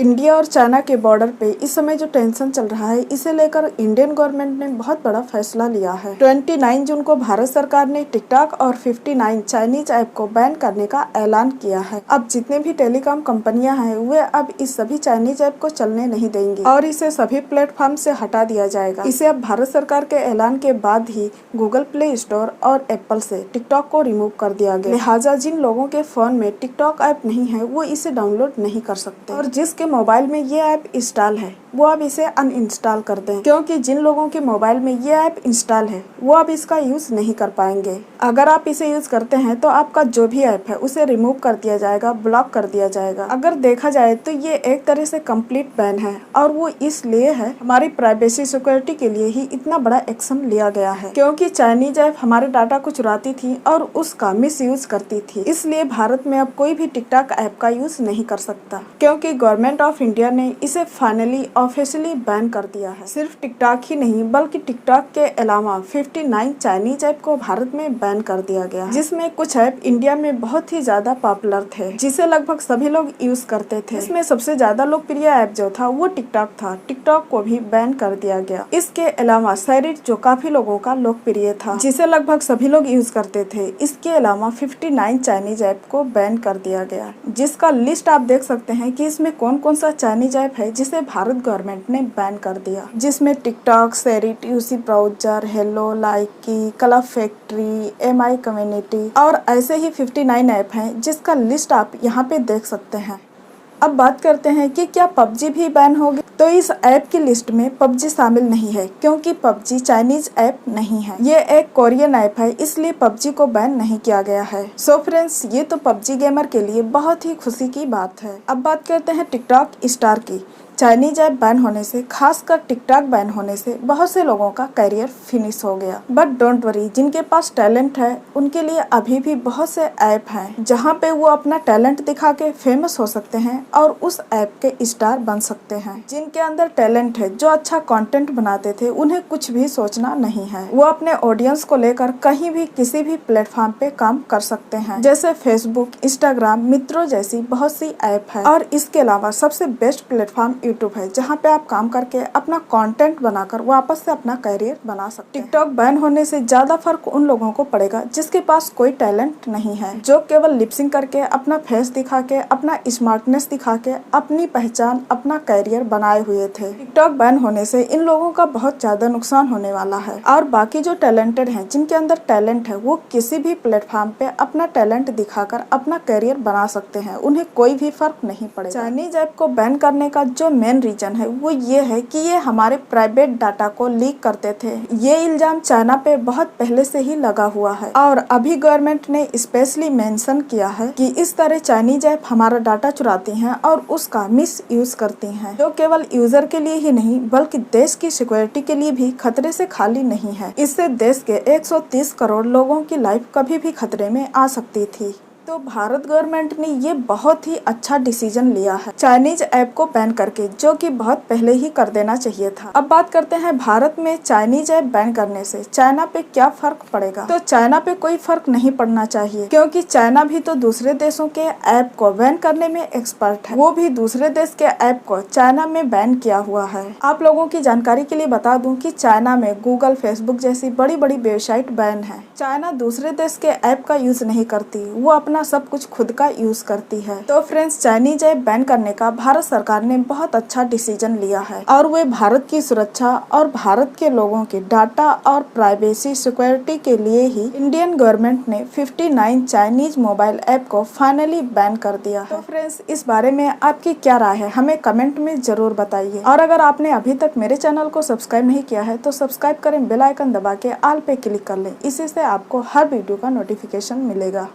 India और China के border पे इस समय जो टेंशन चल रहा है, इसे लेकर इंडियन गवर्नमेंट ने बहुत बड़ा फैसला लिया है। 29 जून को भारत सरकार ने टिकटॉक और 59 चाइनीज ऐप को बैन करने का ऐलान किया है। अब जितने भी टेलीकॉम कंपनियां हैं, वे अब इस सभी चाइनीज ऐप को चलने नहीं देंगी और इसे सभी प्लेटफॉर्म से हटा दिया जाएगा। इसे अब भारत सरकार के ऐलान के बाद ही गूगल प्ले स्टोर और एप्पल से टिकटॉक को रिमूव कर दिया गया। लिहाजा जिन लोगों के फोन में टिकटॉक ऐप नहीं है, वो इसे डाउनलोड नहीं कर सकते और जिसके मोबाइल में ये ऐप इंस्टॉल है, वो अब इसे अनइंस्टॉल कर दें, क्योंकि जिन लोगों के मोबाइल में ये ऐप इंस्टॉल है, वो अब इसका यूज नहीं कर पाएंगे। अगर आप इसे यूज करते हैं तो आपका जो भी ऐप है उसे रिमूव कर दिया जाएगा, ब्लॉक कर दिया जाएगा। अगर देखा जाए तो ये एक तरह से कंप्लीट बैन है और वो इसलिए है, हमारी प्राइवेसी सिक्योरिटी के लिए ही इतना बड़ा एक्शन लिया गया है, क्योंकि चाइनीज ऐप हमारे डाटा को चुराती थी और उसका मिस यूज करती थी। इसलिए भारत में अब कोई भी टिकटॉक ऐप का यूज नहीं कर सकता, क्योंकि गवर्नमेंट ऑफ इंडिया ने इसे फाइनली ऑफिशियली बैन कर दिया है। सिर्फ टिकटॉक ही नहीं, बल्कि टिकटॉक के अलावा 59 चाइनीज ऐप को भारत में बैन कर दिया गया, जिसमें कुछ ऐप इंडिया में बहुत ही ज्यादा पॉपुलर थे, जिसे लगभग सभी लोग यूज करते थे। इसमें सबसे ज्यादा लोकप्रिय ऐप जो था वो टिकटॉक था। टिकटॉक को भी बैन कर दिया गया। इसके अलावा शेयरिट, जो काफी लोगों का लोकप्रिय था, जिसे लगभग सभी लोग यूज करते थे, इसके अलावा 59 चाइनीज ऐप को बैन कर दिया गया, जिसका लिस्ट आप देख सकते हैं कि इसमें कौन कौन सा चाइनीज ऐप है जिसे भारत गवर्नमेंट ने बैन कर दिया, जिसमें TikTok, SHAREit, UC browser, Helo, Likee, Club Factory, Mi Community और ऐसे ही 59 ऐप हैं, जिसका लिस्ट आप यहाँ पे देख सकते हैं। अब बात करते हैं कि क्या पबजी भी बैन होगी। तो इस ऐप की लिस्ट में पबजी शामिल नहीं है, क्योंकि पबजी चाइनीज ऐप नहीं है। ये एक कोरियन ऐप है, इसलिए पबजी को बैन नहीं किया गया है। सो फ्रेंड्स, ये तो पबजी गेमर के लिए बहुत ही खुशी की बात है। अब बात करते हैं टिकटॉक स्टार की। चाइनीज ऐप बैन होने से, खासकर टिकटॉक बैन होने से बहुत से लोगों का करियर फिनिश हो गया। बट डोंट वरी, जिनके पास टैलेंट है उनके लिए अभी भी बहुत से ऐप हैं जहां पे वो अपना टैलेंट दिखा के फेमस हो सकते हैं और उस ऐप के स्टार बन सकते हैं। जिनके अंदर टैलेंट है, जो अच्छा कंटेंट बनाते थे, उन्हें कुछ भी सोचना नहीं है। वो अपने ऑडियंस को लेकर कहीं भी किसी भी प्लेटफॉर्म पे काम कर सकते हैं, जैसे फेसबुक, इंस्टाग्राम, मित्रों जैसी बहुत सी ऐप है। और इसके अलावा सबसे बेस्ट प्लेटफॉर्म यूट्यूब है, जहाँ पे आप काम करके अपना कंटेंट बनाकर वापस से अपना करियर बना सकते हैं। टिकटॉक बैन होने से ज्यादा फर्क उन लोगों को पड़ेगा जिसके पास कोई टैलेंट नहीं है, जो केवल लिपसिंग करके, अपना फेस दिखा के, अपना स्मार्टनेस दिखा के अपनी पहचान, अपना करियर बनाए हुए थे। टिकटॉक बैन होने से इन लोगों का बहुत ज्यादा नुकसान होने वाला है और बाकी जो टैलेंटेड हैं, जिनके अंदर टैलेंट है, वो किसी भी प्लेटफॉर्म पे अपना टैलेंट दिखाकर अपना करियर बना सकते हैं। उन्हें कोई भी फर्क नहीं पड़ेगा। चाइनीज ऐप को बैन करने का जो मेन रीजन है वो ये है कि ये हमारे प्राइवेट डाटा को लीक करते थे। ये इल्जाम चाइना पे बहुत पहले से ही लगा हुआ है और अभी गवर्नमेंट ने स्पेशली मेंशन किया है कि इस तरह चाइनीज ऐप हमारा डाटा चुराती हैं और उसका मिस यूज करती हैं, जो केवल यूजर के लिए ही नहीं बल्कि देश की सिक्योरिटी के लिए भी खतरे से खाली नहीं है। इससे देश के 130 करोड़ लोगों की लाइफ कभी भी खतरे में आ सकती थी। तो भारत गवर्नमेंट ने ये बहुत ही अच्छा डिसीजन लिया है चाइनीज ऐप को बैन करके, जो कि बहुत पहले ही कर देना चाहिए था। अब बात करते हैं भारत में चाइनीज ऐप बैन करने से चाइना पे क्या फर्क पड़ेगा। तो चाइना पे कोई फर्क नहीं पड़ना चाहिए, क्योंकि चाइना भी तो दूसरे देशों के ऐप को बैन करने में एक्सपर्ट है। वो भी दूसरे देश के ऐप को चाइना में बैन किया हुआ है। आप लोगों की जानकारी के लिए बता दूं कि चाइना में गूगल, फेसबुक जैसी बड़ी बड़ी वेबसाइट बैन है। चाइना दूसरे देश के ऐप का यूज नहीं करती, वो अपना सब कुछ खुद का यूज करती है। तो फ्रेंड्स, चाइनीज ऐप बैन करने का भारत सरकार ने बहुत अच्छा डिसीजन लिया है और वे भारत की सुरक्षा और भारत के लोगों के डाटा और प्राइवेसी सिक्योरिटी के लिए ही इंडियन गवर्नमेंट ने 59 चाइनीज मोबाइल ऐप को फाइनली बैन कर दिया है। तो फ्रेंड्स, इस बारे में आपकी क्या राय है, हमें कमेंट में जरूर बताइए। और अगर आपने अभी तक मेरे चैनल को सब्सक्राइब नहीं किया है तो सब्सक्राइब करें, बेल आइकन दबा के ऑल पे क्लिक कर लें। इसी से आपको हर वीडियो का नोटिफिकेशन मिलेगा।